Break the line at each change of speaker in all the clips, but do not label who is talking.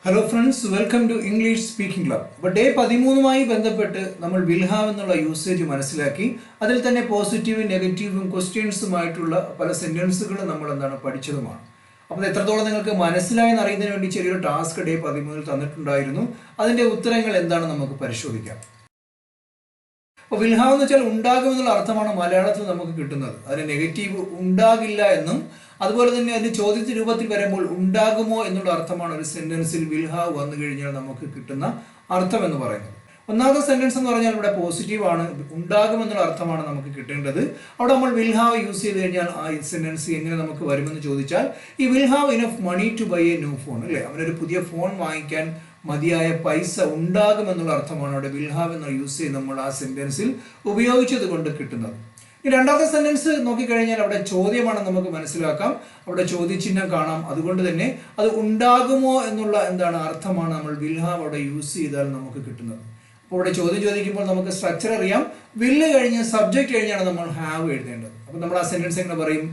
Hello friends, welcome to English speaking club. അപ്പോൾ day 13മായി ബന്ധപ്പെട്ട് നമ്മൾ വിൽ ഹാവ് എന്നുള്ള യൂസേജ് മനസ്സിലാക്കി. അതിൽ തന്നെ പോസിറ്റീവും നെഗറ്റീവും ക്വസ്റ്റ്യൻസുമായിട്ടുള്ള പല സെന്റൻസുകൾ നമ്മൾ പഠിച്ചതുമാണ്. അപ്പോൾ എത്രത്തോളം നിങ്ങൾക്ക് മനസ്സിലായെന്ന് അറിയുന്നതിന് വേണ്ടി ചെറിയൊരു ടാസ്ക് ഡേ 13 തന്നിട്ടുണ്ടായിരുന്നു. അതിൻ്റെ ഉത്തരങ്ങൾ എന്താണെന്ന് നമുക്ക് പരിശോധിക്കാം. അപ്പോൾ വിൽ ഹാവ് എന്ന് വെച്ചാൽ ഉണ്ടാകുമെന്നുള്ള അർത്ഥമാണ് മലയാളത്തിൽ നമുക്ക് കിട്ടുന്നത്. അതിന് നെഗറ്റീവ് ഉണ്ടാകില്ല എന്നും അതുപോലെ തന്നെ അതിന് ചോദ്യത്തിന്റെ രൂപത്തിൽ വരുമ്പോൾ ഉണ്ടാകുമോ എന്നുള്ള അർത്ഥമാണ് ഒരു സെന്റൻസിൽ വിൽ ഹാവ് വന്നു കഴിഞ്ഞാൽ നമുക്ക് കിട്ടുന്ന അർത്ഥം എന്ന് പറയുന്നത്. ഒന്നാമത്തെ സെന്റൻസ് എന്ന് പറഞ്ഞാൽ ഇവിടെ പോസിറ്റീവ് ആണ്, ഉണ്ടാകുമെന്നുള്ള അർത്ഥമാണ് നമുക്ക് കിട്ടേണ്ടത്. അവിടെ നമ്മൾ വിൽ ഹാവ് യൂസ് ചെയ്ത് കഴിഞ്ഞാൽ ആ സെന്റൻസ് എങ്ങനെ നമുക്ക് വരുമെന്ന് ചോദിച്ചാൽ, ഈ will have enough money to buy a new phone, അല്ലേ? അവനൊരു പുതിയ ഫോൺ വാങ്ങിക്കാൻ മതിയായ പൈസ ഉണ്ടാകുമെന്നുള്ള അർത്ഥമാണ് അവിടെ വിൽ ഹാവ് എന്ന യൂസ് ചെയ്ത് നമ്മൾ ആ സെന്റൻസിൽ ഉപയോഗിച്ചത് കൊണ്ട് കിട്ടുന്നത്. ഈ രണ്ടാമത്തെ സെന്റൻസ് നോക്കിക്കഴിഞ്ഞാൽ അവിടെ ചോദ്യമാണ് നമുക്ക് മനസ്സിലാക്കാം. അവിടെ ചോദ്യചിഹ്നം കാണാം. അതുകൊണ്ട് തന്നെ അത് ഉണ്ടാകുമോ എന്നുള്ള അർത്ഥമാണ് നമ്മൾ വിൽ ഹാവ് അവിടെ യൂസ് ചെയ്താൽ നമുക്ക് കിട്ടുന്നത്. അപ്പോൾ ഇവിടെ ചോദ്യം ചോദിക്കുമ്പോൾ നമുക്ക് സ്ട്രക്ചർ അറിയാം. വില്ല് കഴിഞ്ഞ് സബ്ജക്റ്റ് കഴിഞ്ഞാണ് നമ്മൾ ഹാവ് എഴുതേണ്ടത്. അപ്പോൾ നമ്മൾ ആ സെന്റൻസ് എങ്ങനെ പറയും?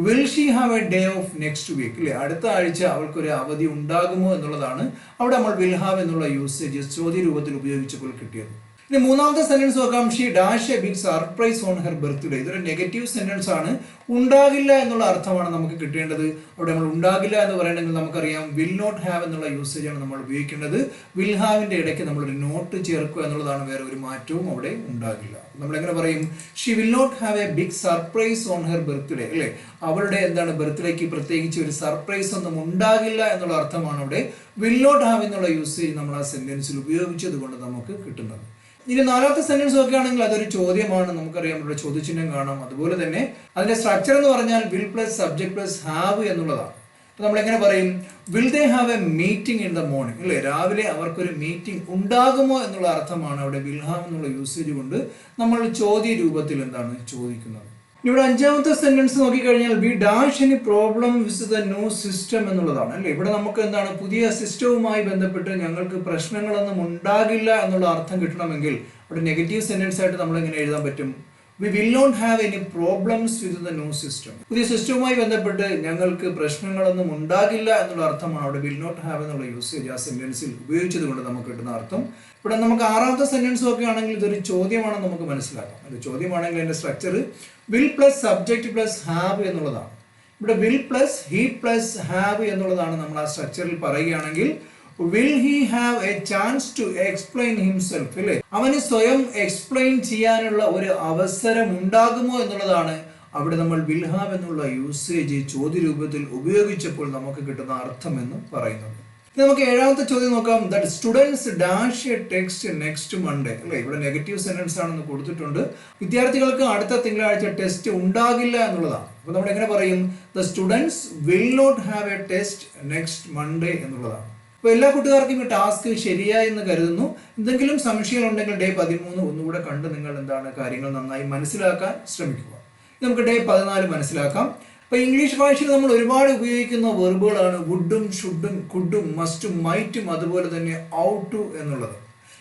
Will she have a day off next week, അല്ലേ? അടുത്ത ആഴ്ച അവൾക്കൊരു അവധി ഉണ്ടാകുമോ എന്നുള്ളതാണ് അവിടെ നമ്മൾ വിൽ ഹാവ് എന്നുള്ള യൂസേജ് ചോദ്യ രൂപത്തിൽ ഉപയോഗിച്ചപ്പോൾ കിട്ടിയത്. ഇനി മൂന്നാമത്തെ സെന്റൻസ് നോക്കാം. She dash a big surprise on her birthday. ഇതൊരു നെഗറ്റീവ് സെന്റൻസ് ആണ്. ഉണ്ടാകില്ല എന്നുള്ള അർത്ഥമാണ് നമുക്ക് കിട്ടേണ്ടത്. അവിടെ നമ്മൾ ഉണ്ടാകില്ല എന്ന് പറയണമെങ്കിൽ നമുക്കറിയാം വിൽ നോട്ട് ഹാവ് എന്നുള്ള യൂസേജ് ആണ് നമ്മൾ ഉപയോഗിക്കേണ്ടത്. വിൽ ഹാവിന്റെ ഇടയ്ക്ക് നമ്മളൊരു നോട്ട് ചേർക്കുക എന്നുള്ളതാണ്, വേറെ ഒരു മാറ്റവും അവിടെ ഉണ്ടാകില്ല. നമ്മൾ എങ്ങനെ പറയും? She will not have a big surprise on her birthday, അല്ലേ? അവളുടെ ബർത്ത്ഡേക്ക് പ്രത്യേകിച്ച് ഒരു സർപ്രൈസ് ഒന്നും ഉണ്ടാകില്ല എന്നുള്ള അർത്ഥമാണ് അവിടെ വിൽ നോട്ട് ഹാവ് എന്നുള്ള യൂസേജ് നമ്മൾ ആ സെന്റൻസിൽ ഉപയോഗിച്ചത് കൊണ്ട് നമുക്ക് കിട്ടുന്നത്. ഇനി നാലാമത്തെ സെന്റൻസ് നോക്കുകയാണെങ്കിൽ അതൊരു ചോദ്യമാണ്. നമുക്കറിയാം ഇവിടെ ചോദ്യചിഹ്നം കാണാം. അതുപോലെ തന്നെ അതിന്റെ സ്ട്രക്ചർ എന്ന് പറഞ്ഞാൽ will plus subject plus have എന്നുള്ളതാണ്. അപ്പൊ നമ്മൾ എങ്ങനെ പറയും? Will they have A meeting in the morning, അല്ലേ? രാവിലെ അവർക്കൊരു മീറ്റിംഗ് ഉണ്ടാകുമോ എന്നുള്ള അർത്ഥമാണ് അവിടെ വിൽ ഹാവ് എന്നുള്ള യൂസേജ് കൊണ്ട് നമ്മൾ ചോദ്യ രൂപത്തിൽ ചോദിക്കുന്നത്. ഇവിടെ അഞ്ചാമത്തെ സെന്റൻസ് നോക്കിക്കഴിഞ്ഞാൽ we dash any problem with the new system എന്നുള്ളതാണ്, അല്ലേ? ഇവിടെ നമുക്ക് പുതിയ സിസ്റ്റവുമായി ബന്ധപ്പെട്ട് ഞങ്ങൾക്ക് പ്രശ്നങ്ങളൊന്നും ഉണ്ടാകില്ല എന്നുള്ള അർത്ഥം കിട്ടണമെങ്കിൽ ഇവിടെ നെഗറ്റീവ് സെന്റൻസ് ആയിട്ട് നമ്മൾ എങ്ങനെ എഴുതാൻ പറ്റും? We will not have any problems with the new system. പുതിയ സിസ്റ്റവുമായി ബന്ധപ്പെട്ട് ഞങ്ങൾക്ക് പ്രശ്നങ്ങളൊന്നും ഉണ്ടാകില്ല എന്നുള്ള അർത്ഥമാണ് അവിടെ വിൽ നോട്ട് ഹാവ് എന്നുള്ള യൂസേജ് ആ സെന്റൻസിൽ ഉപയോഗിച്ചത് കൊണ്ട് നമുക്ക് കിട്ടുന്ന അർത്ഥം. ഇവിടെ നമുക്ക് ആറാമത്തെ സെന്റൻസ് ഒക്കെ ആണെങ്കിൽ ഇതൊരു ചോദ്യമാണെന്ന് നമുക്ക് മനസ്സിലാക്കാം. അത് ചോദ്യമാണെങ്കിൽ അതിന്റെ structure will plus subject plus have എന്നുള്ളതാണ്. ഇവിടെ will plus he plus have എന്നുള്ളതാണ് നമ്മൾ ആ സ്ട്രക്ചറിൽ പറയുകയാണെങ്കിൽ will he have a chance to explain himself, അല്ലേ? അവന് സ്വയം എക്സ്പ്ലെയിൻ ചെയ്യാനുള്ള ഒരു അവസരം ഉണ്ടാകുമോ എന്നുള്ളതാണ് അവിടെ നമ്മൾ വിൽ ഹാവ് എന്നുള്ള യൂസേജ് ചോദ്യ രൂപത്തിൽ ഉപയോഗിച്ചപ്പോൾ നമുക്ക് കിട്ടുന്ന അർത്ഥം എന്ന് പറയുന്നത്. നമുക്ക് ഏഴാമത്തെ ചോദ്യം നോക്കാം. That students dash A text next Monday, അല്ലേ? ഇവിടെ നെഗറ്റീവ് സെന്റൻസ് ആണെന്ന് കൊടുത്തിട്ടുണ്ട്. വിദ്യാർത്ഥികൾക്ക് അടുത്ത തിങ്കളാഴ്ച ടെസ്റ്റ് ഉണ്ടാകില്ല എന്നുള്ളതാണ്. അപ്പൊ നമ്മൾ എങ്ങനെ പറയും? The students will not have a test next Monday എന്നുള്ളതാണ്. അപ്പോൾ എല്ലാ കൂട്ടുകാർക്കും ഈ ടാസ്ക് ശരിയായി എന്ന് കരുതുന്നു. എന്തെങ്കിലും സംശയം ഉണ്ടെങ്കിൽ ഡേ 13 ഒന്നുകൂടെ കണ്ട് നിങ്ങൾ കാര്യങ്ങൾ നന്നായി മനസ്സിലാക്കാൻ ശ്രമിക്കുക. നമുക്ക് ഡേ 14 മനസ്സിലാക്കാം. അപ്പോൾ ഇംഗ്ലീഷ് ഭാഷയിൽ നമ്മൾ ഒരുപാട് ഉപയോഗിക്കുന്ന വെർബുകളാണ് വുഡും ഷുഡും കുഡും മസ്റ്റും മൈറ്റും അതുപോലെ തന്നെ ഔട്ട് എന്നുള്ളത്.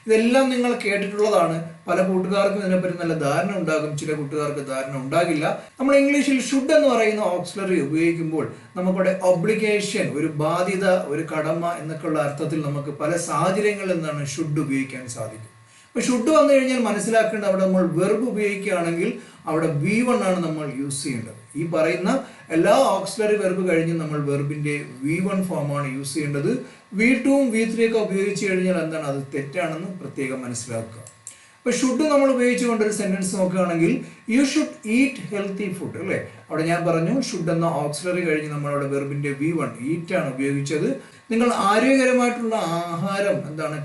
ഇതെല്ലാം നിങ്ങൾ കേട്ടിട്ടുള്ളതാണ്. പല കൂട്ടുകാർക്കും ഇതിനെപ്പറ്റി നല്ല ധാരണ ഉണ്ടാകും, ചില കൂട്ടുകാർക്ക് ധാരണ ഉണ്ടാകില്ല. നമ്മൾ ഇംഗ്ലീഷിൽ ഷുഡ് എന്ന് പറയുന്ന ഓക്സിലറി ഉപയോഗിക്കുമ്പോൾ നമുക്കവിടെ ഒബ്ലിഗേഷൻ, ഒരു ബാധ്യത, ഒരു കടമ എന്നൊക്കെയുള്ള അർത്ഥത്തിൽ നമുക്ക് പല സാഹചര്യങ്ങളിൽ ഷുഡ് ഉപയോഗിക്കാൻ സാധിക്കും. അപ്പോൾ ഷുഡ് വന്നു കഴിഞ്ഞാൽ മനസ്സിലാക്കേണ്ടത് അവിടെ നമ്മൾ വെർബ് ഉപയോഗിക്കുകയാണെങ്കിൽ അവിടെ V1 ആണ് നമ്മൾ യൂസ് ചെയ്യേണ്ടത്. ഈ പറയുന്ന എല്ലാ ഓക്സിലറി വെർബ് കഴിഞ്ഞ് നമ്മൾ വെർബിന്റെ V1 ഫോമാണ് യൂസ് ചെയ്യേണ്ടത്. V2ഉം V3 ഒക്കെ ഉപയോഗിച്ച് കഴിഞ്ഞാൽ അത് തെറ്റാണെന്ന് പ്രത്യേകം മനസ്സിലാക്കുക. അപ്പോൾ ഷുഡ് നമ്മൾ ഉപയോഗിച്ചുകൊണ്ട് ഒരു സെന്റൻസ് നോക്കുകയാണെങ്കിൽ you should eat healthy food, അല്ലേ? അവിടെ ഞാൻ പറഞ്ഞു ഷുഡ് എന്ന ഓക്സിലറി കഴിഞ്ഞ് നമ്മൾ അവിടെ വെർബിന്റെ V1 ഈറ്റ് ആണ് ഉപയോഗിച്ചത്. നിങ്ങൾ ആരോഗ്യകരമായിട്ടുള്ള ആഹാരം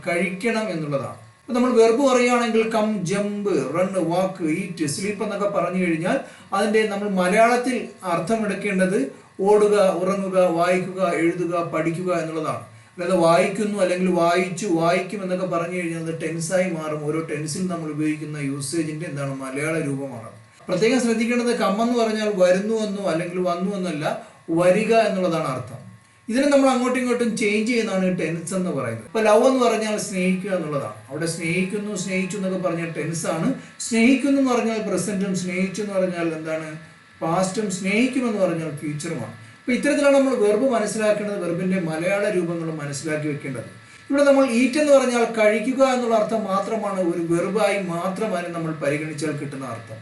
കഴിക്കണം എന്നുള്ളതാണ്. അപ്പോൾ നമ്മൾ വെർബ് പറയുകയാണെങ്കിൽ കം, ജമ്പ്, റൺ, വാക്ക്, ഈറ്റ്, സ്ലീപ്പ് എന്നൊക്കെ പറഞ്ഞു കഴിഞ്ഞാൽ അതിൻ്റെ നമ്മൾ മലയാളത്തിൽ അർത്ഥമെടുക്കേണ്ടത് ഓടുക, ഉറങ്ങുക, വായിക്കുക, എഴുതുക, പഠിക്കുക എന്നുള്ളതാണ്. അല്ലാതെ വായിക്കുന്നു അല്ലെങ്കിൽ വായിച്ചു, വായിക്കും എന്നൊക്കെ പറഞ്ഞു കഴിഞ്ഞാൽ അത് ടെൻസായി മാറും. ഓരോ ടെൻസിൽ നമ്മൾ ഉപയോഗിക്കുന്ന യൂസേജിന്റെ മലയാള രൂപമാണ്. പ്രത്യേകം ശ്രദ്ധിക്കേണ്ടത് കം എന്ന് പറഞ്ഞാൽ വരുന്നു എന്നോ അല്ലെങ്കിൽ വന്നു എന്നല്ല, വരിക എന്നുള്ളതാണ് അർത്ഥം. ഇതിനെ നമ്മൾ അങ്ങോട്ടും ഇങ്ങോട്ടും ചേഞ്ച് ചെയ്യുന്നതാണ് ടെൻസ് എന്ന് പറയുന്നത്. ഇപ്പൊ ലവ് എന്ന് പറഞ്ഞാൽ സ്നേഹിക്കുക എന്നുള്ളതാണ്. അവിടെ സ്നേഹിക്കുന്നു, സ്നേഹിച്ചു എന്നൊക്കെ പറഞ്ഞാൽ ടെൻസ് ആണ്. സ്നേഹിക്കുന്നു എന്ന് പറഞ്ഞാൽ പ്രസന്റും, സ്നേഹിച്ചു എന്ന് പറഞ്ഞാൽ പാസ്റ്റും, സ്നേഹിക്കുമെന്ന് പറഞ്ഞാൽ ഫ്യൂച്ചറുമാണ്. അപ്പോൾ ഇത്തരത്തിലാണ് നമ്മൾ വെർബ് മനസ്സിലാക്കേണ്ടത്, വെർബിന്റെ മലയാള രൂപങ്ങൾ മനസ്സിലാക്കി വെക്കേണ്ടത്. ഇവിടെ നമ്മൾ ഈറ്റ് എന്ന് പറഞ്ഞാൽ കഴിക്കുക എന്നുള്ള അർത്ഥം മാത്രമാണ്, ഒരു വെർബായി മാത്രമാണ് നമ്മൾ പരിഗണിച്ചാൽ കിട്ടുന്ന അർത്ഥം.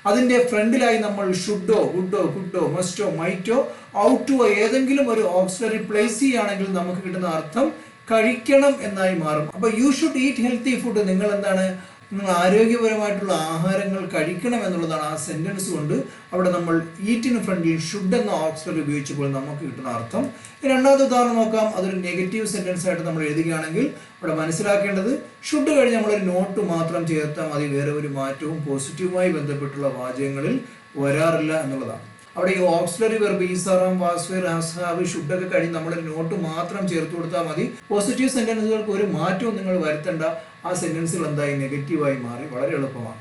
അതിന്റെ ഫ്രണ്ടിലായി നമ്മൾ ഷുഡോ, വുഡോ, കുഡോ, മസ്റ്റോ, മൈറ്റോ, ഔട്ടോ ഏതെങ്കിലും ഒരു ഓക്സിലറി പ്ലേസ് ചെയ്യുകയാണെങ്കിൽ നമുക്ക് കിട്ടുന്ന അർത്ഥം കഴിക്കണം എന്നായി മാറും. അപ്പൊ you should eat healthy food, നിങ്ങൾ എന്താണ്, നിങ്ങൾ ആരോഗ്യപരമായിട്ടുള്ള ആഹാരങ്ങൾ കഴിക്കണം എന്നുള്ളതാണ് ആ സെന്റൻസ് കൊണ്ട് അവിടെ നമ്മൾ ഈറ്റിന് ഫ്രണ്ടിൽ ഷുഡ് എന്ന ഓക്സിലറി ഉപയോഗിച്ചപ്പോൾ നമുക്ക് കിട്ടുന്ന അർത്ഥം. രണ്ടാമത്തെ ഉദാഹരണം നോക്കാം. അതൊരു നെഗറ്റീവ് സെന്റൻസ് ആയിട്ട് നമ്മൾ എഴുതുകയാണെങ്കിൽ അവിടെ മനസ്സിലാക്കേണ്ടത് ഷുഡ് കഴിഞ്ഞ് നമ്മളൊരു നോട്ട് മാത്രം ചേർത്താൽ മതി, വേറെ ഒരു മാറ്റവും പോസിറ്റീവുമായി ബന്ധപ്പെട്ടുള്ള വാചകങ്ങളിൽ വരാറില്ല എന്നുള്ളതാണ്. അവിടെ ഈ ഓക്സിലറി വെർബ് ഈസാറാം, വാസ്വേർ, ഹാവ്, ഷുഡ് ഒക്കെ കഴിഞ്ഞ് നമ്മളൊരു നോട്ട് മാത്രം ചേർത്ത് കൊടുത്താൽ മതി. പോസിറ്റീവ് സെന്റൻസുകൾക്ക് ഒരു മാറ്റവും നിങ്ങൾ വരുത്തേണ്ട, ആ സെന്റൻസുകൾ എന്തായി നെഗറ്റീവായി മാറി, വളരെ എളുപ്പമാണ്.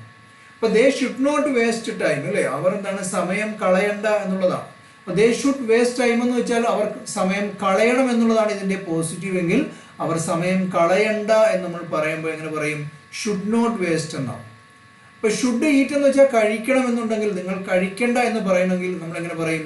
അപ്പൊ they should not waste time, അല്ലേ, അവർ എന്താണ് സമയം കളയണ്ട എന്നുള്ളതാണ്. അപ്പൊ ദേ ഷുഡ് വേസ്റ്റ് ടൈം എന്ന് വെച്ചാൽ അവർ സമയം കളയണം എന്നുള്ളതാണ് ഇതിന്റെ പോസിറ്റീവ് എങ്കിൽ, അവർ സമയം കളയണ്ട എന്ന് നമ്മൾ പറയുമ്പോൾ എങ്ങനെ പറയും, ഷുഡ് നോട്ട് വേസ്റ്റ് എന്നാണ്. ഇപ്പൊ ഷുഡ് ഈറ്റ് എന്ന് വെച്ചാൽ കഴിക്കണം എന്നുണ്ടെങ്കിൽ, നിങ്ങൾ കഴിക്കണ്ട എന്ന് പറയണമെങ്കിൽ നമ്മൾ എങ്ങനെ പറയും,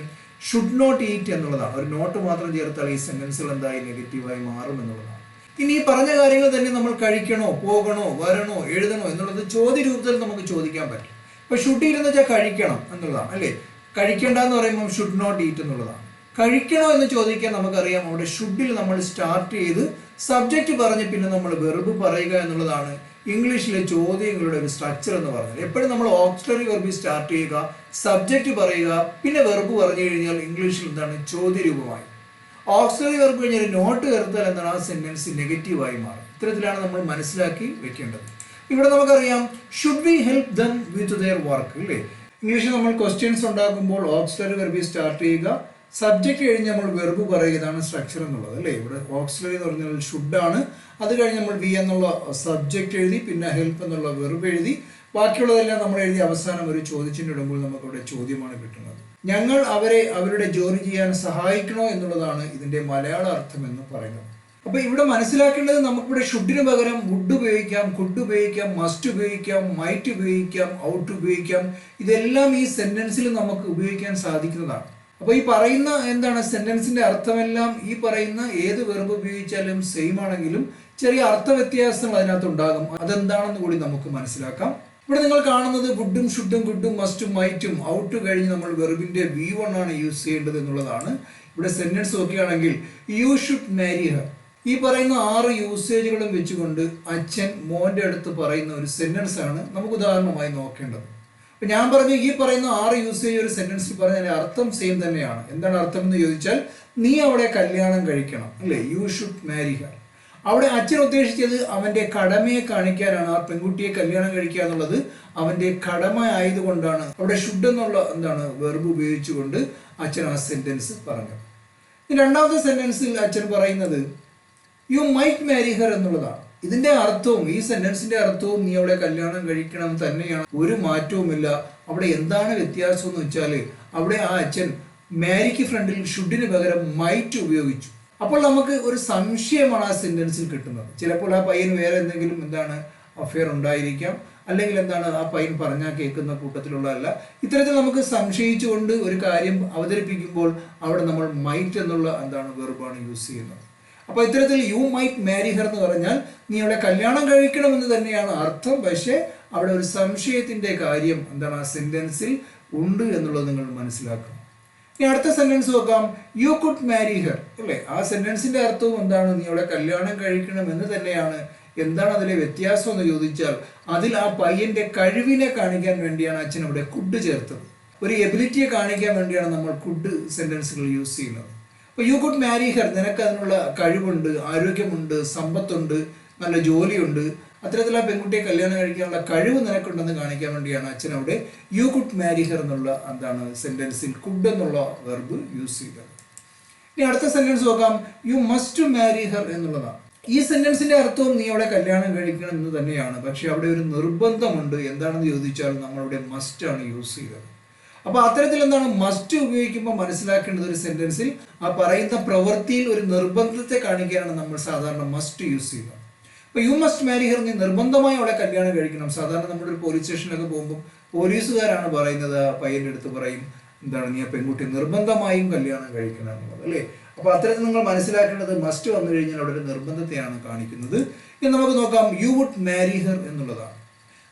ഷുഡ് നോട്ട് ഈറ്റ് എന്നുള്ളതാണ്. ഒരു നോട്ട് മാത്രം ചേർത്താൽ ഈ സെന്റൻസുകൾ എന്തായി നെഗറ്റീവായി മാറും എന്നുള്ളതാണ്. ഇനി ഈ പറഞ്ഞ കാര്യങ്ങൾ തന്നെ നമ്മൾ കഴിക്കണോ, പോകണോ, വരണോ, എഴുതണോ എന്നുള്ളത് ചോദ്യ രൂപത്തിൽ നമുക്ക് ചോദിക്കാൻ പറ്റും. ഇപ്പൊ ഷുഡ് ഈറ്റ് എന്ന് വെച്ചാൽ കഴിക്കണം എന്നുള്ളതാണ്, അല്ലേ. കഴിക്കണ്ട എന്ന് പറയുമ്പോൾ ഷുഡ് നോട്ട് ഈറ്റ് എന്നുള്ളതാണ്. കഴിക്കണോ എന്ന് ചോദിക്കാൻ നമുക്കറിയാം, അവിടെ ഷുഡിൽ നമ്മൾ സ്റ്റാർട്ട് ചെയ്ത് സബ്ജക്റ്റ് പറഞ്ഞ് പിന്നെ നമ്മൾ വെർബ് പറയുക എന്നുള്ളതാണ് ഇംഗ്ലീഷിലെ ചോദ്യങ്ങളുടെ ഒരു സ്ട്രക്ചർ എന്ന് പറഞ്ഞാൽ. എപ്പോഴും നമ്മൾ ഓക്സിലറി വെർബ് സ്റ്റാർട്ട് ചെയ്യുക, സബ്ജക്റ്റ് പറയുക, പിന്നെ വെർബ് പറഞ്ഞു കഴിഞ്ഞാൽ ഇംഗ്ലീഷിൽ എന്താണ്, ചോദ്യരൂപമായി. ഓക്സിലറി വെർബ് കഴിഞ്ഞാൽ നോട്ട് ചേർത്താൽ എന്താണ്, ആ സെന്റൻസ് നെഗറ്റീവായി മാറും. ഇത്തരത്തിലാണ് നമ്മൾ മനസ്സിലാക്കി വെക്കേണ്ടത്. ഇവിടെ നമുക്കറിയാം should we help them with their work, അല്ലേ. ഇംഗ്ലീഷിൽ നമ്മൾ ക്വസ്റ്റ്യൻസ് ഉണ്ടാക്കുമ്പോൾ ഓക്സിലറി വെർബ് സ്റ്റാർട്ട് ചെയ്യുക, സബ്ജക്റ്റ് കഴിഞ്ഞ് നമ്മൾ വെർബ് പറയുക, ഇതാണ് സ്ട്രക്ചർ എന്നുള്ളത്, അല്ലേ. ഇവിടെ ഓക്സിലറി എന്ന് പറഞ്ഞാൽ ഷുഡാണ്, അത് കഴിഞ്ഞ് നമ്മൾ വി എന്നുള്ള സബ്ജക്റ്റ് എഴുതി, പിന്നെ ഹെൽപ്പ് എന്നുള്ള വെർബ് എഴുതി, ബാക്കിയുള്ളതെല്ലാം നമ്മൾ എഴുതി അവസാനം ഒരു ചോദ്യചിഹ്നം ഇടുമ്പോൾ നമുക്ക് അവിടെ ചോദ്യമാണ് കിട്ടുന്നത്. ഞങ്ങൾ അവരെ അവരുടെ ജോലി ചെയ്യാൻ സഹായിക്കണോ എന്നുള്ളതാണ് ഇതിന്റെ മലയാള അർത്ഥം എന്ന് പറയുന്നത്. അപ്പൊ ഇവിടെ മനസ്സിലാക്കേണ്ടത്, നമുക്കിവിടെ ഷുഡിന് പകരം വുഡ് ഉപയോഗിക്കാം, കുഡ് ഉപയോഗിക്കാം, മസ്റ്റ് ഉപയോഗിക്കാം, മൈറ്റ് ഉപയോഗിക്കാം, ഔട്ട് ഉപയോഗിക്കാം. ഇതെല്ലാം ഈ സെന്റൻസിൽ നമുക്ക് ഉപയോഗിക്കാൻ സാധിക്കുന്നതാണ്. അപ്പൊ ഈ പറയുന്ന എന്താണ് സെന്റൻസിന്റെ അർത്ഥമെല്ലാം ഈ പറയുന്ന ഏത് വെർബ് ഉപയോഗിച്ചാലും സെയിം ആണെങ്കിലും ചെറിയ അർത്ഥ വ്യത്യാസങ്ങൾ അതിനകത്ത് ഉണ്ടാകും. അതെന്താണെന്ന് കൂടി നമുക്ക് മനസ്സിലാക്കാം. ഇവിടെ നിങ്ങൾ കാണുന്നത് വുഡും, ഷുഡും, കുഡും, മസ്റ്റും, മൈറ്റും, ഔട്ട് കഴിഞ്ഞ് നമ്മൾ വെർബിന്റെ V1 ആണ് യൂസ് ചെയ്യേണ്ടത് എന്നുള്ളതാണ്. ഇവിടെ സെന്റൻസ് നോക്കുകയാണെങ്കിൽ യു ഷുഡ് മാരി ഹർ, ഈ പറയുന്ന 6 യൂസേജുകളും വെച്ചുകൊണ്ട് അച്ഛൻ മോന്റെ അടുത്ത് പറയുന്ന ഒരു സെന്റൻസ് ആണ് നമുക്ക് ഉദാഹരണമായി നോക്കേണ്ടത്. അപ്പൊ ഞാൻ പറഞ്ഞു ഈ പറയുന്ന 6 യൂസേജ് ഒരു സെന്റൻസിൽ പറഞ്ഞാൽ അർത്ഥം സെയിം തന്നെയാണ്. എന്താണ് അർത്ഥം എന്ന് ചോദിച്ചാൽ, നീ അവളെ കല്യാണം കഴിക്കണം, അല്ലേ, യു ഷുഡ് മാരി ഹർ. അവിടെ അച്ഛൻ ഉദ്ദേശിച്ചത് അവന്റെ കടമയെ കാണിക്കാനാണ്. ആ പെൺകുട്ടിയെ കല്യാണം കഴിക്കുക എന്നുള്ളത് അവന്റെ കടമ ആയതുകൊണ്ടാണ് അവിടെ ഷുഡ് എന്നുള്ള എന്താണ് വെർബ് ഉപയോഗിച്ചുകൊണ്ട് അച്ഛൻ ആ സെന്റൻസ് പറഞ്ഞത്. രണ്ടാമത്തെ സെന്റൻസിൽ അച്ഛൻ പറയുന്നത് യു മൈറ്റ് മാരി ഹർ എന്നുള്ളതാണ്. ഇതിന്റെ അർത്ഥവും ഈ സെന്റൻസിന്റെ അർത്ഥവും നീ അവളെ കല്യാണം കഴിക്കണം തന്നെയാണ്, ഒരു മാറ്റവുമില്ല. അവിടെ എന്താണ് വ്യത്യാസം എന്ന് വെച്ചാൽ അവിടെ ആ അച്ഛൻ മാരിക്ക് ഫ്രണ്ടിൽ ഷുഡിന് പകരം മൈറ്റ് ഉപയോഗിച്ചു. അപ്പോൾ നമുക്ക് ഒരു സംശയമാണ് ആ സെന്റൻസിൽ കിട്ടുന്നത്. ചിലപ്പോൾ ആ പയ്യന് വേറെ എന്തെങ്കിലും എന്താണ് അഫെയർ ഉണ്ടായിരിക്കാം, അല്ലെങ്കിൽ എന്താണ് ആ പയ്യൻ പറഞ്ഞാൽ കേൾക്കുന്ന കൂട്ടത്തിലുള്ളതല്ല. ഇത്തരത്തിൽ നമുക്ക് സംശയിച്ചുകൊണ്ട് ഒരു കാര്യം അവതരിപ്പിക്കുമ്പോൾ അവിടെ നമ്മൾ മൈറ്റ് എന്നുള്ള എന്താണ് വെർബാണ് യൂസ് ചെയ്യുന്നത്. അപ്പൊ ഇത്തരത്തിൽ യു മൈറ്റ് മാരി ഹർ എന്ന് പറഞ്ഞാൽ നീ അവളെ കല്യാണം കഴിക്കണമെന്ന് തന്നെയാണ് അർത്ഥം. പക്ഷേ അവിടെ ഒരു സംശയത്തിന്റെ കാര്യം എന്താണ് ആ സെന്റൻസിൽ ഉണ്ട് എന്നുള്ളത് നിങ്ങൾ മനസ്സിലാക്കണം. ഇനി അടുത്ത സെന്റൻസ് നോക്കാം, യു കുഡ് മാരി ഹർ, അല്ലേ. ആ സെന്റൻസിന്റെ അർത്ഥവും എന്താണ്, നീ അവളെ കല്യാണം കഴിക്കണം എന്ന് തന്നെയാണ്. എന്താണ് അതിലെ വ്യത്യാസം എന്ന് ചോദിച്ചാൽ അതിൽ ആ പയ്യന്റെ കഴിവിനെ കാണിക്കാൻ വേണ്ടിയാണ് അച്ഛൻ അവിടെ കുഡ് ചേർത്തത്. ഒരു എബിലിറ്റിയെ കാണിക്കാൻ വേണ്ടിയാണ് നമ്മൾ കുഡ് സെന്റൻസുകൾ യൂസ് ചെയ്യുന്നത്. അപ്പൊ യു കുഡ് മാരി ഹർ, നിനക്ക് അതിനുള്ള കഴിവുണ്ട്, ആരോഗ്യമുണ്ട്, സമ്പത്തുണ്ട്, നല്ല ജോലിയുണ്ട്, അത്തരത്തിൽ ആ പെൺകുട്ടിയെ കല്യാണം കഴിക്കാനുള്ള കഴിവ് നിനക്കുണ്ടെന്ന് കാണിക്കാൻ വേണ്ടിയാണ് അച്ഛൻ അവിടെ യു കുഡ് മാരി ഹർ എന്നുള്ള എന്താണ് സെന്റൻസിൽ കുഡ് എന്നുള്ള വെർബ് യൂസ് ചെയ്തത്. ഇനി അടുത്ത സെന്റൻസ് നോക്കാം, യു മസ്റ്റ് മാരി ഹർ എന്നുള്ളതാണ്. ഈ സെന്റൻസിന്റെ അർത്ഥവും നീ അവളെ കല്യാണം കഴിക്കണം എന്ന് തന്നെയാണ്. പക്ഷെ അവിടെ ഒരു നിർബന്ധമുണ്ട്. എന്താണെന്ന് ചോദിച്ചാൽ നമ്മളിവിടെ മസ്റ്റ് ആണ് യൂസ് ചെയ്തത്. അപ്പൊ അത്തരത്തിൽ എന്താണ് മസ്റ്റ് ഉപയോഗിക്കുമ്പോൾ മനസ്സിലാക്കേണ്ടത്, ഒരു സെന്റൻസിൽ ആ പറയുന്ന പ്രവൃത്തിയിൽ ഒരു നിർബന്ധത്തെ കാണിക്കാനാണ് നമ്മൾ സാധാരണ മസ്റ്റ് യൂസ് ചെയ്യുന്നത്. അപ്പൊ യു മസ്റ്റ് മാരി ഹർ, നീ നിർബന്ധമായി അവളെ കല്യാണം കഴിക്കണം. സാധാരണ നമ്മുടെ ഒരു പോലീസ് സ്റ്റേഷനിലൊക്കെ പോകുമ്പോൾ പോലീസുകാരാണ് പറയുന്നത്, പയ്യന്റെ അടുത്ത് പറയും എന്താണ്, നീ ആ പെൺകുട്ടി നിർബന്ധമായും കല്യാണം കഴിക്കണം എന്നുള്ളത് അല്ലേ. അപ്പോൾ അത്തരത്തിൽ നിങ്ങൾ മനസ്സിലാക്കേണ്ടത് മസ്റ്റ് വന്നു കഴിഞ്ഞാൽ അവിടെ ഒരു നിർബന്ധത്തെയാണ് കാണിക്കുന്നത്. ഇനി നമുക്ക് നോക്കാം യു വുഡ് മാരി ഹെർ എന്നുള്ളതാണ്.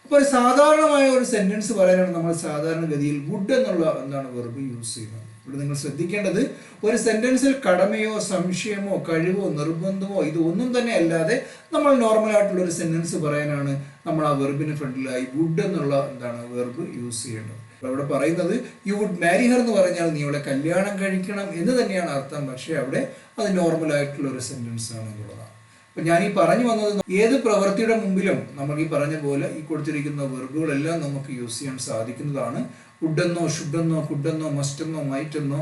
അപ്പോൾ ഒരു സാധാരണമായ ഒരു സെന്റൻസ് പറയാനാണ് നമ്മൾ സാധാരണഗതിയിൽ വുഡ് എന്നുള്ള എന്താണ് വെർബ് യൂസ് ചെയ്യുന്നത്. ഇവിടെ നിങ്ങൾ ശ്രദ്ധിക്കേണ്ടത് ഒരു സെന്റൻസിൽ കടമയോ സംശയമോ കഴിവോ നിർബന്ധമോ ഇതൊന്നും തന്നെ അല്ലാതെ നമ്മൾ നോർമൽ ആയിട്ടുള്ള ഒരു സെന്റൻസ് പറയാനാണ് നമ്മൾ ആ വെർബിന് ഫ്രണ്ടിലായി വുഡ് എന്നുള്ള എന്താണ് വെർബ് യൂസ് ചെയ്യേണ്ടത്. അപ്പോൾ ഇവിടെ പറയുന്നത് യു വുഡ് മാരി ഹെർ എന്ന് പറഞ്ഞാൽ നീ അവളെ കല്യാണം കഴിക്കണം എന്ന് തന്നെയാണ് അർത്ഥം. പക്ഷേ അവിടെ അത് നോർമൽ ആയിട്ടുള്ള ഒരു സെന്റൻസ് ആണ് എന്നുള്ളതാണ്. അപ്പൊ ഞാൻ ഈ പറഞ്ഞു വന്നത് ഏത് പ്രവൃത്തിയുടെ മുമ്പിലും നമുക്ക് ഈ പറഞ്ഞ പോലെ ഈ കൊടുത്തിരിക്കുന്ന വെർബുകളെല്ലാം നമുക്ക് യൂസ് ചെയ്യാൻ സാധിക്കുന്നതാണ്. വുഡെന്നോ ഷുഡെന്നോ കുഡെന്നോ മസ്റ്റെന്നോ മൈറ്റെന്നോ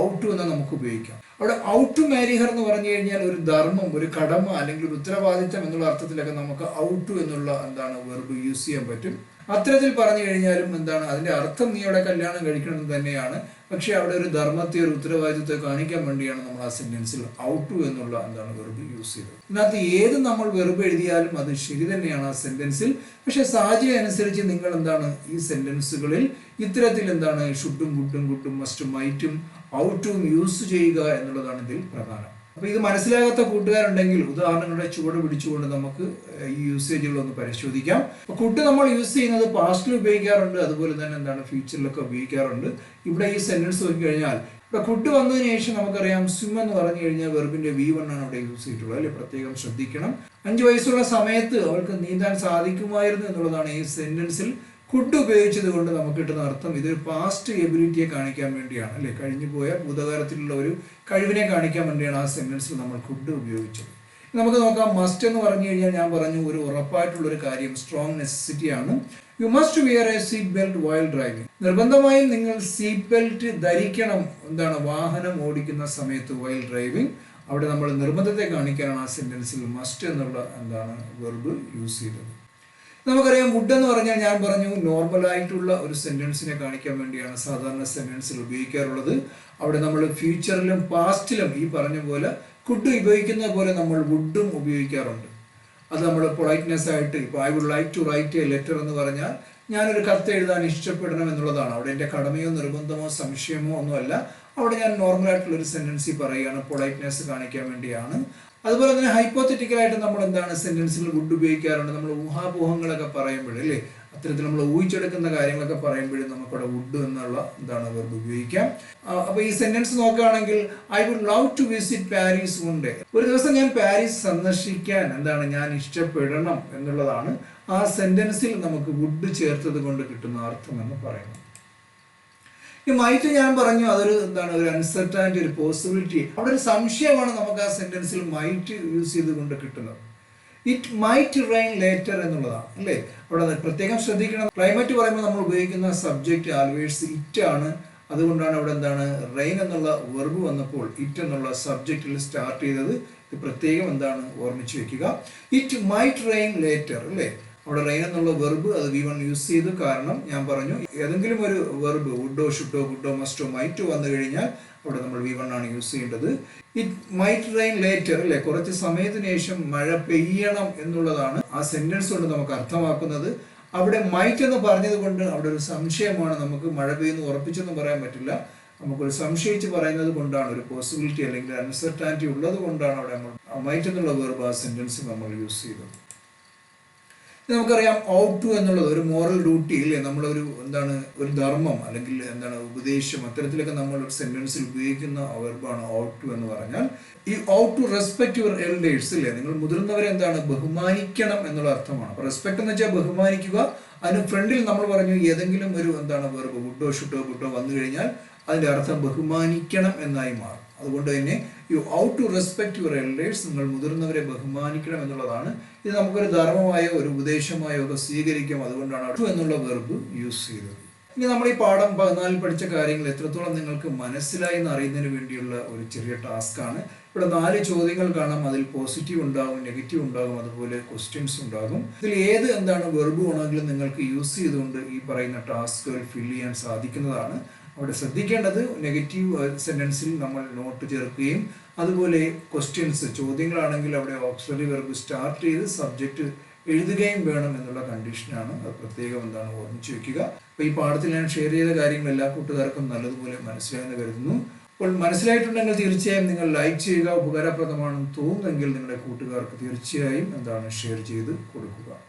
ഔട്ട് എന്നോ നമുക്ക് ഉപയോഗിക്കാം. അവിടെ ഔട്ട് ടു മാരി ഹെർ എന്ന് പറഞ്ഞു കഴിഞ്ഞാൽ ഒരു ധർമ്മം, ഒരു കടമ അല്ലെങ്കിൽ ഒരു ഉത്തരവാദിത്തം എന്നുള്ള അർത്ഥത്തിലൊക്കെ നമുക്ക് ഔട്ട് എന്നുള്ള എന്താണ് വെർബ് യൂസ് ചെയ്യാൻ പറ്റും. അത്തരത്തിൽ പറഞ്ഞു കഴിഞ്ഞാലും എന്താണ് അതിന്റെ അർത്ഥം നീ അവിടെ കല്യാണം കഴിക്കണം എന്ന് തന്നെയാണ്. പക്ഷെ അവിടെ ഒരു ധർമ്മത്തെ ഒരു ഉത്തരവാദിത്വത്തെ കാണിക്കാൻ വേണ്ടിയാണ് നമ്മൾ ആ സെന്റൻസിൽ ഔട്ട് ടു എന്നുള്ള എന്താണ് വെർബ് യൂസ് ചെയ്തത്. ഇതിനകത്ത് ഏത് നമ്മൾ വെർബ് എഴുതിയാലും അത് ശരി തന്നെയാണ് ആ സെന്റൻസിൽ. പക്ഷെ സാഹചര്യം അനുസരിച്ച് നിങ്ങൾ എന്താണ് ഈ സെന്റൻസുകളിൽ ഇത്തരത്തിൽ എന്താണ് ഷുഡും വുഡും കുഡും മസ്റ്റും മൈറ്റും ഔട്ടും യൂസ് ചെയ്യുക എന്നുള്ളതാണ് ഇതിൽ പ്രധാനം. അപ്പൊ ഇത് മനസ്സിലാകാത്ത കൂട്ടുകാരുണ്ടെങ്കിൽ ഉദാഹരണങ്ങളുടെ ചുവട് പിടിച്ചുകൊണ്ട് നമുക്ക് ഈ യൂസേജുകൾ ഒന്ന് പരിശോധിക്കാം. അപ്പൊ കുഡ് നമ്മൾ യൂസ് ചെയ്യുന്നത് പാസ്റ്റിൽ ഉപയോഗിക്കാറുണ്ട്, അതുപോലെ തന്നെ എന്താണ് ഫ്യൂച്ചറിലൊക്കെ ഉപയോഗിക്കാറുണ്ട്. ഇവിടെ ഈ സെന്റൻസ് നോക്കി കഴിഞ്ഞാൽ ഇവിടെ കുഡ് വന്നതിന് ശേഷം നമുക്കറിയാം സ്വിം എന്ന് പറഞ്ഞു കഴിഞ്ഞാൽ വെർബിന്റെ V1 ആണ് അവിടെ യൂസ് ചെയ്തിട്ടുള്ളത് അല്ലെ. പ്രത്യേകം ശ്രദ്ധിക്കണം. 5 വയസ്സുള്ള സമയത്ത് അവൾക്ക് നീന്താൻ സാധിക്കുമായിരുന്നു എന്നുള്ളതാണ് ഈ സെന്റൻസിൽ കുഡ് ഉപയോഗിച്ചത് കൊണ്ട് നമുക്ക് കിട്ടുന്ന അർത്ഥം. ഇതൊരു പാസ്റ്റ് എബിലിറ്റിയെ കാണിക്കാൻ വേണ്ടിയാണ് അല്ലെ, കഴിഞ്ഞു പോയ ഭൂതകാലത്തിലുള്ള ഒരു കഴിവിനെ കാണിക്കാൻ വേണ്ടിയാണ് ആ സെന്റൻസിൽ നമ്മൾ കുഡ് ഉപയോഗിച്ചത്. നമുക്ക് നോക്കാം മസ്റ്റ് എന്ന് പറഞ്ഞു കഴിഞ്ഞാൽ ഞാൻ പറഞ്ഞു ഒരു ഉറപ്പായിട്ടുള്ള ഒരു കാര്യം, സ്ട്രോങ് നെസസിറ്റി ആണ്. You must wear a seat belt while driving. നിർബന്ധമായും നിങ്ങൾ സീറ്റ് ബെൽറ്റ് ധരിക്കണം എന്താണ് വാഹനം ഓടിക്കുന്ന സമയത്ത്, വൈൽ ഡ്രൈവിംഗ്. അവിടെ നമ്മൾ നിർബന്ധത്തെ കാണിക്കാനാണ് ആ സെന്റൻസിൽ മസ്റ്റ് എന്നുള്ള എന്താണ് വെർബ് യൂസ് ചെയ്തത്. നമുക്കറിയാം വുഡ് എന്ന് പറഞ്ഞാൽ ഞാൻ പറഞ്ഞു നോർമൽ ആയിട്ടുള്ള ഒരു സെന്റൻസിനെ കാണിക്കാൻ വേണ്ടിയാണ് സാധാരണ സെന്റൻസിൽ ഉപയോഗിക്കാറുള്ളത്. അവിടെ നമ്മൾ ഫ്യൂച്ചറിലും പാസ്റ്റിലും ഈ പറഞ്ഞ പോലെ കുഡ് ഉപയോഗിക്കുന്ന പോലെ നമ്മൾ വുഡും ഉപയോഗിക്കാറുണ്ട്. അത് നമ്മൾ പൊളൈറ്റ്നെസ് ആയിട്ട് ഇപ്പോൾ I would like to write a letter എന്ന് പറഞ്ഞാൽ ഞാനൊരു കത്ത് എഴുതാൻ ഇഷ്ടപ്പെടണം എന്നുള്ളതാണ്. അവിടെ എൻ്റെ കടമയോ നിർബന്ധമോ സംശയമോ ഒന്നുമല്ല. അവിടെ ഞാൻ നോർമൽ ആയിട്ടുള്ള ഒരു സെന്റൻസിൽ പറയുകയാണ്, പൊളൈറ്റ്നെസ് കാണിക്കാൻ വേണ്ടിയാണ്. അതുപോലെ തന്നെ ഹൈപ്പോത്തറ്റിക്കലായിട്ട് നമ്മൾ എന്താണ് സെന്റൻസിൽ വുഡ് ഉപയോഗിക്കാറുണ്ട്. നമ്മൾ ഊഹാപോഹങ്ങളൊക്കെ പറയുമ്പോഴല്ലേ, അത്തരത്തിൽ നമ്മൾ ഊഹിച്ചെടുക്കുന്ന കാര്യങ്ങളൊക്കെ പറയുമ്പോഴും നമുക്കവിടെ വുഡ് എന്നുള്ള എന്താണ് വെർബ് ഉപയോഗിക്കാം. അപ്പൊ ഈ സെന്റൻസ് നോക്കുകയാണെങ്കിൽ I would love to visit Paris one day. ഒരു ദിവസം ഞാൻ പാരീസ് സന്ദർശിക്കാൻ എന്താണ് ഞാൻ ഇഷ്ടപ്പെടണം എന്നുള്ളതാണ് ആ സെന്റൻസിൽ നമുക്ക് വുഡ് ചേർത്തത് കൊണ്ട് കിട്ടുന്ന അർത്ഥം എന്ന് പറയുന്നത്. ഈ മൈറ്റ് ഞാൻ പറഞ്ഞു അതൊരു എന്താണ് ഒരു അൺസർട്ടനിറ്റി, ഒരു പോസിബിലിറ്റി, അവിടെ ഒരു സംശയമാണ് നമുക്ക് ആ സെന്റൻസിൽ മൈറ്റ് യൂസ് ചെയ്തുകൊണ്ട് കിട്ടുന്നത്. ഇറ്റ് മൈറ്റ് റെയിൻ ലേറ്റർ എന്നുള്ളതാണ് അല്ലേ. അവിടെ പ്രത്യേകം ശ്രദ്ധിക്കണം, ക്ലൈമറ്റ് പറയുമ്പോൾ നമ്മൾ ഉപയോഗിക്കുന്ന സബ്ജക്റ്റ് ആൽവേഴ്സ് ഇറ്റ് ആണ്. അതുകൊണ്ടാണ് അവിടെ എന്താണ് റെയിൻ എന്നുള്ള വെർബ് വന്നപ്പോൾ ഇറ്റ് എന്നുള്ള സബ്ജക്റ്റിൽ സ്റ്റാർട്ട് ചെയ്തത്. ഇത് പ്രത്യേകം എന്താണ് ഓർമ്മിച്ച് വെക്കുക. ഇറ്റ് മൈറ്റ് റെയിൻ ലേറ്റർ അല്ലേ. അവിടെ റെയിൻ എന്നുള്ള വെർബ് അത് V1 യൂസ് ചെയ്തു. കാരണം ഞാൻ പറഞ്ഞു ഏതെങ്കിലും ഒരു വെർബ് വുഡോ ഷുഡോ ഗുഡോ മസ്റ്റോ മൈറ്റോ വന്നു കഴിഞ്ഞാൽ അവിടെ നമ്മൾ V1 ആണ് യൂസ് ചെയ്യേണ്ടത്. ഇറ്റ് മൈറ്റ് റെയിൻ ലേറ്റർ അല്ലെ, കുറച്ച് സമയത്തിന് ശേഷം മഴ പെയ്യണം എന്നുള്ളതാണ് ആ സെന്റൻസ് കൊണ്ട് നമുക്ക് അർത്ഥമാക്കുന്നത്. അവിടെ മൈറ്റ് എന്ന് പറഞ്ഞത് കൊണ്ട് അവിടെ ഒരു സംശയമാണ്, നമുക്ക് മഴ പെയ്യുന്നു ഉറപ്പിച്ചൊന്നും പറയാൻ പറ്റില്ല. നമുക്കൊരു സംശയിച്ച് പറയുന്നത് കൊണ്ടാണ്, ഒരു പോസിബിലിറ്റി അല്ലെങ്കിൽ അൺസർട്ടാനിറ്റി ഉള്ളത് കൊണ്ടാണ് അവിടെ നമ്മൾ മൈറ്റ് എന്നുള്ള വെർബ് ആ സെന്റൻസ് നമ്മൾ യൂസ് ചെയ്തത്. നമുക്കറിയാം ഔട്ട് ടു എന്നുള്ളത് ഒരു മോറൽ ഡ്യൂട്ടി അല്ലേ, നമ്മളൊരു എന്താണ് ഒരു ധർമ്മം അല്ലെങ്കിൽ എന്താണ് ഉപദേശം, അത്തരത്തിലൊക്കെ നമ്മൾ ഒരു സെന്റൻസിൽ ഉപയോഗിക്കുന്ന വെർബാണ് ഔട്ട് ടു എന്ന് പറഞ്ഞാൽ. ഈ ought to respect your elders അല്ലേ, നിങ്ങൾ മുതിർന്നവരെ എന്താണ് ബഹുമാനിക്കണം എന്നുള്ള അർത്ഥമാണ്. അപ്പൊ റെസ്പെക്ട് എന്ന് വെച്ചാൽ ബഹുമാനിക്കുക. അതിന് ഫ്രണ്ടിൽ നമ്മൾ പറഞ്ഞു ഏതെങ്കിലും ഒരു എന്താണ് വെർബ് വുഡോ ഷുഡോ ഗുഡോ വന്നു കഴിഞ്ഞാൽ അതിന്റെ അർത്ഥം ബഹുമാനിക്കണം എന്നായി മാറും. അതുകൊണ്ട് തന്നെ you ought to respect your elders, നിങ്ങൾ മുതിർന്നവരെ ബഹുമാനിക്കണം എന്നുള്ളതാണ്. ഇത് നമുക്കൊരു ധർമ്മമായോ ഒരു ഉപദേശമായോ ഒക്കെ സ്വീകരിക്കാം. അതുകൊണ്ടാണ് ടു എന്നുള്ള വെർബ് യൂസ് ചെയ്തത്. ഇനി നമ്മൾ ഈ പാഠം 14 പഠിച്ച കാര്യങ്ങൾ എത്രത്തോളം നിങ്ങൾക്ക് മനസ്സിലായി എന്ന് അറിയുന്നതിന് വേണ്ടിയുള്ള ഒരു ചെറിയ ടാസ്ക് ആണ്. ഇവിടെ 4 ചോദ്യങ്ങൾ കാണാം. അതിൽ പോസിറ്റീവ് ഉണ്ടാകും, നെഗറ്റീവ് ഉണ്ടാകും, അതുപോലെ ക്വസ്റ്റ്യൻസ് ഉണ്ടാകും. ഇതിൽ ഏത് എന്താണ് വെർബ് ആണെങ്കിലും നിങ്ങൾക്ക് യൂസ് ചെയ്തുകൊണ്ട് ഈ പറയുന്ന ടാസ്കുകൾ ഫില്ല് ചെയ്യാൻ സാധിക്കുന്നതാണ്. അവിടെ ശ്രദ്ധിക്കേണ്ടത് നെഗറ്റീവ് സെന്റൻസിൽ നമ്മൾ നോട്ട് ചേർക്കുകയും അതുപോലെ ക്വസ്റ്റ്യൻസ് ചോദ്യങ്ങളാണെങ്കിൽ അവിടെ ഓക്സിലറി വെർബ് സ്റ്റാർട്ട് ചെയ്ത് സബ്ജക്റ്റ് എഴുതുകയും വേണം എന്നുള്ള കണ്ടീഷനാണ്. അത് പ്രത്യേകം ഓർമ്മിച്ച് വെക്കുക. അപ്പോൾ ഈ പാഠത്തിൽ ഞാൻ ഷെയർ ചെയ്ത കാര്യങ്ങൾ എല്ലാ കൂട്ടുകാർക്കും നല്ലതുപോലെ മനസ്സിലായെന്ന് കരുതുന്നു. അപ്പോൾ മനസ്സിലായിട്ടുണ്ടെങ്കിൽ തീർച്ചയായും നിങ്ങൾ ലൈക്ക് ചെയ്യുക. ഉപകാരപ്രദമാണെന്ന് തോന്നുന്നെങ്കിൽ നിങ്ങളുടെ കൂട്ടുകാർക്ക് തീർച്ചയായും ഷെയർ ചെയ്ത് കൊടുക്കുക.